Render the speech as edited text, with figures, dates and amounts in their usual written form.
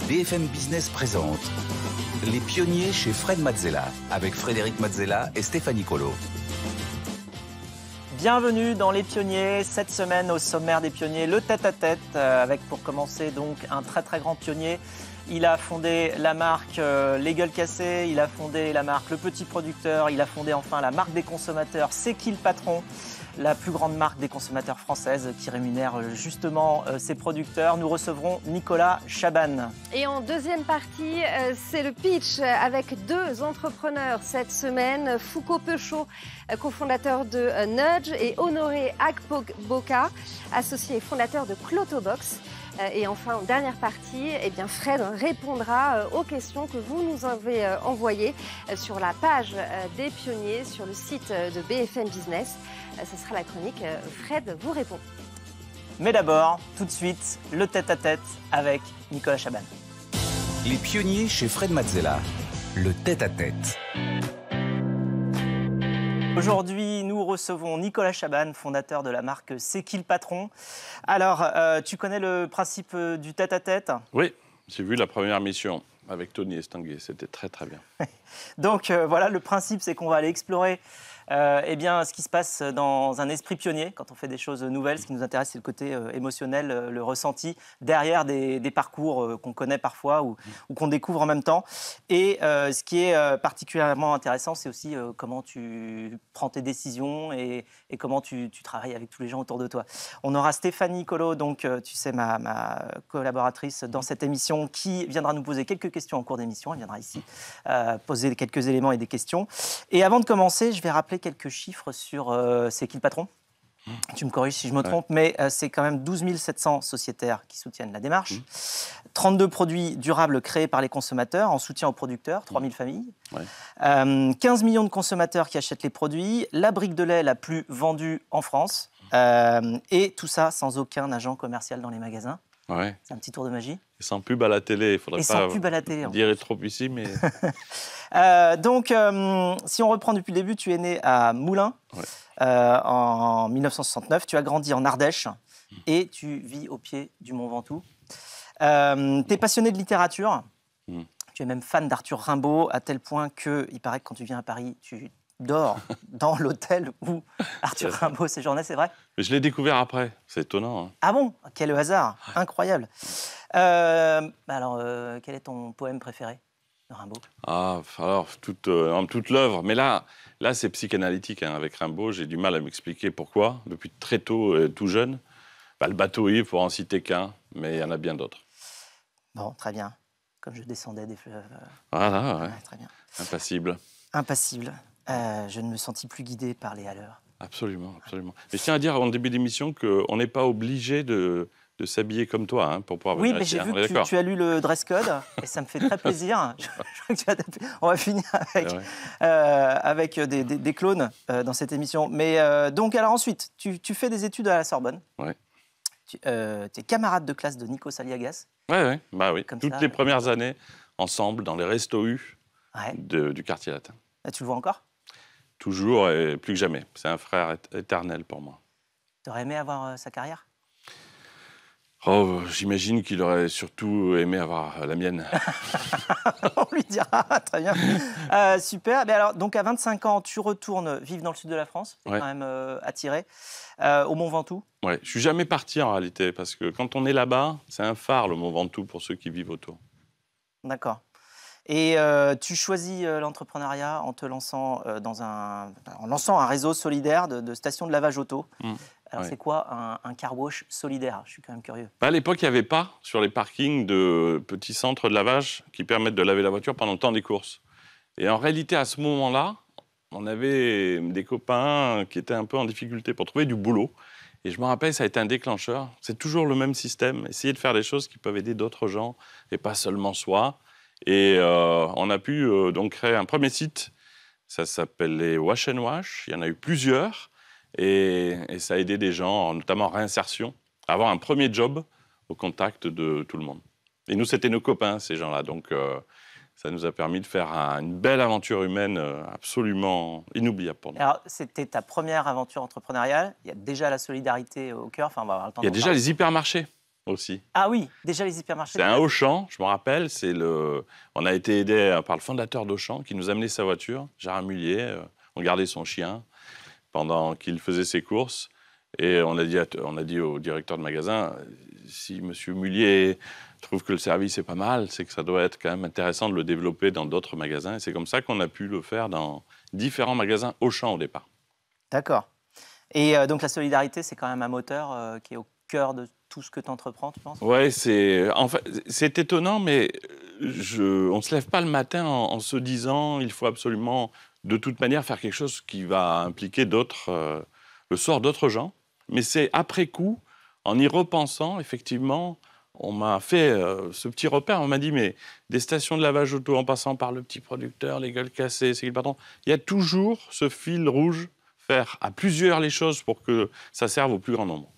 BFM Business présente Les pionniers chez Fred Mazzella, avec Frédéric Mazzella et Stéphanie Colo. Bienvenue dans Les Pionniers. Cette semaine, au sommaire des pionniers, le tête-à-tête, avec pour commencer donc un très grand pionnier. Il a fondé la marque Les Gueules Cassées, il a fondé la marque Le Petit Producteur, il a fondé enfin la marque des consommateurs C'est qui le patron, la plus grande marque des consommateurs française qui rémunère justement ses producteurs. Nous recevrons Nicolas Chaban. Et en deuxième partie, c'est le pitch avec deux entrepreneurs cette semaine. Foucault Peuchot, cofondateur de Nudge, et Honoré Akboka, associé et fondateur de Clotobox. Et enfin, en dernière partie, Fred répondra aux questions que vous nous avez envoyées sur la page des pionniers, sur le site de BFM Business. Ce sera la chronique Fred vous répond. Mais d'abord, tout de suite, le tête-à-tête avec Nicolas Chaban. Les pionniers chez Fred Mazzella, le tête-à-tête. Aujourd'hui, nous recevons Nicolas Chaban, fondateur de la marque C'est qui le patron. Alors, tu connais le principe du tête-à-tête ? Oui, j'ai vu la première mission avec Tony Estanguet, c'était très bien. Donc voilà, le principe, c'est qu'on va aller explorer ce qui se passe dans un esprit pionnier quand on fait des choses nouvelles. Ce qui nous intéresse, c'est le côté émotionnel, le ressenti derrière des parcours qu'on connaît parfois ou qu'on découvre en même temps. Et ce qui est particulièrement intéressant, c'est aussi comment tu prends tes décisions et comment tu travailles avec tous les gens autour de toi. On aura Stéphanie Colo, donc tu sais, ma collaboratrice dans cette émission, qui viendra nous poser quelques questions en cours d'émission. Elle viendra ici poser quelques éléments et des questions. Et avant de commencer, je vais rappeler quelques chiffres sur C'est qui le patron ? Tu me corriges si je me trompe, mais c'est quand même 12 700 sociétaires qui soutiennent la démarche. 32 produits durables créés par les consommateurs en soutien aux producteurs, 3 000 familles. 15 millions de consommateurs qui achètent les produits. La brique de lait la plus vendue en France. Et tout ça sans aucun agent commercial dans les magasins. Ouais. C'est un petit tour de magie. Et sans pub à la télé, il faudrait pas pub à la télé, dire trop ici, mais... Donc, si on reprend depuis le début, tu es né à Moulins en 1969. Tu as grandi en Ardèche et tu vis au pied du Mont Ventoux. Tu es passionné de littérature. Tu es même fan d'Arthur Rimbaud, à tel point qu'il paraît que quand tu viens à Paris, tu dors dans l'hôtel où Arthur Rimbaud séjournait, c'est vrai ? Mais je l'ai découvert après, c'est étonnant. Hein. Ah bon ? Quel hasard, incroyable. Quel est ton poème préféré de Rimbaud ? Alors, toute l'œuvre. Mais là c'est psychanalytique. Hein. Avec Rimbaud, j'ai du mal à m'expliquer pourquoi. Depuis très tôt, tout jeune. Le bateau ivre, pour en citer qu'un, mais il y en a bien d'autres. Bon, très bien. Comme je descendais des fleuves. Voilà, ouais. Très bien. Impassible. Je ne me sentis plus guidé par les haleurs. Absolument. Mais je tiens à dire en début d'émission qu'on n'est pas obligé de s'habiller comme toi hein, pour pouvoir venir ici. Oui, mais j'ai vu que tu as lu le dress code et ça me fait très plaisir. On va finir avec des clones dans cette émission. Mais donc, alors ensuite, tu fais des études à la Sorbonne. Ouais. Tu es camarade de classe de Nikos Aliagas. Oui. Toutes les premières années, ensemble, dans les restos U du quartier latin. Et tu le vois encore ? Toujours et plus que jamais. C'est un frère éternel pour moi. Tu aurais aimé avoir sa carrière ? J'imagine qu'il aurait surtout aimé avoir la mienne. On lui dira, très bien. Super. Mais alors, donc à 25 ans, tu retournes vivre dans le sud de la France. Tu es quand même attiré. Au Mont Ventoux. Je ne suis jamais parti en réalité, parce que quand on est là-bas, c'est un phare le Mont Ventoux pour ceux qui vivent autour. D'accord. Et tu choisis l'entrepreneuriat en te lançant en lançant un réseau solidaire de stations de lavage auto. Alors c'est quoi un car wash solidaire ? Je suis quand même curieux. À l'époque, il n'y avait pas sur les parkings de petits centres de lavage qui permettent de laver la voiture pendant le temps des courses. Et en réalité, à ce moment-là, on avait des copains qui étaient un peu en difficulté pour trouver du boulot. Et je me rappelle, ça a été un déclencheur. C'est toujours le même système. Essayer de faire des choses qui peuvent aider d'autres gens et pas seulement soi. Et on a pu donc créer un premier site. Ça s'appelait Wash and Wash. Il y en a eu plusieurs. Et ça a aidé des gens, notamment en réinsertion, à avoir un premier job au contact de tout le monde. Et nous, c'était nos copains, ces gens-là. Donc, ça nous a permis de faire une belle aventure humaine absolument inoubliable pour nous. Alors, c'était ta première aventure entrepreneuriale. Il y a déjà la solidarité au cœur. Enfin, on va avoir le temps Il y a déjà les hypermarchés. aussi. Ah oui, déjà les hypermarchés. C'est un Auchan, je me rappelle. On a été aidé par le fondateur d'Auchan qui nous a amené sa voiture, Gérard Mullier. On gardait son chien pendant qu'il faisait ses courses. Et on a dit au directeur de magasin, si M. Mullier trouve que le service est pas mal, c'est que ça doit être quand même intéressant de le développer dans d'autres magasins. Et c'est comme ça qu'on a pu le faire dans différents magasins Auchan au départ. D'accord. Et donc la solidarité, c'est quand même un moteur qui est au cœur de tout ce que tu entreprends, tu penses? Oui, c'est étonnant, mais on ne se lève pas le matin en se disant il faut absolument, de toute manière, faire quelque chose qui va impliquer le sort d'autres gens. Mais c'est après coup, en y repensant, effectivement, on m'a fait ce petit repère. On m'a dit, mais des stations de lavage auto en passant par le petit producteur, les gueules cassées, c'est le patron, il y a toujours ce fil rouge, faire à plusieurs les choses pour que ça serve au plus grand nombre.